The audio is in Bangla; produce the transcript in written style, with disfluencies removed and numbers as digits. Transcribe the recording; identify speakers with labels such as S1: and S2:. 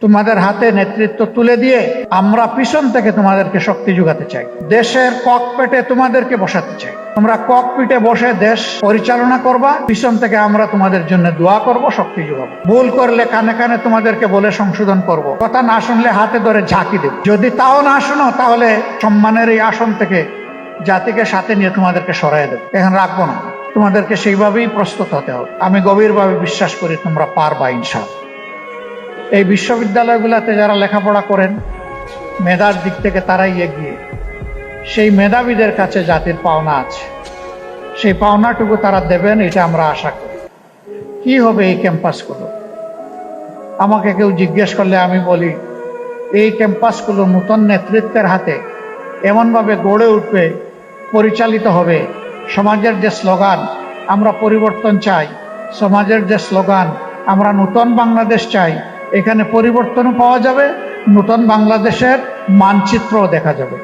S1: তোমাদের হাতে নেতৃত্ব তুলে দিয়ে আমরা পিছন থেকে তোমাদেরকে শক্তি যোগাতে চাই। দেশের ককপিটে তোমাদেরকে বসাতে চাই। তোমরা ককপিটে বসে দেশ পরিচালনা করবা, পিছন থেকে আমরা তোমাদের জন্য দোয়া করব, শক্তি যোগাবো। ভুল করলে কানে কানে তোমাদেরকে বলে সংশোধন করব। কথা না শুনলে হাতে ধরে ঝাঁকি দেব। যদি তাও না শুনো তাহলে সম্মানের এই আসন থেকে জাতিকে সাথে নিয়ে তোমাদেরকে সরাই দেব, এখানে রাখবো না। তোমাদেরকে সেইভাবেই প্রস্তুত হতে হবে। আমি গভীরভাবে বিশ্বাস করি তোমরা পারবা ইনশাআল্লাহ। এই বিশ্ববিদ্যালয়গুলোতে যারা লেখাপড়া করেন, মেধার দিক থেকে তারাই এগিয়ে। সেই মেধাবীদের কাছে জাতির পাওনা আছে, সেই পাওনাটুকু তারা দেবেন, এটা আমরা আশা করি। কি হবে এই ক্যাম্পাসগুলো? আমাকে কেউ জিজ্ঞেস করলে আমি বলি, এই ক্যাম্পাসগুলো নতুন নেতৃত্বের হাতে এমনভাবে গড়ে উঠবে, পরিচালিত হবে। সমাজের যে স্লোগান আমরা পরিবর্তন চাই, সমাজের যে স্লোগান আমরা নতুন বাংলাদেশ চাই, এখানে পরিবর্তনও পাওয়া যাবে, নতুন বাংলাদেশের মানচিত্রও দেখা যাবে।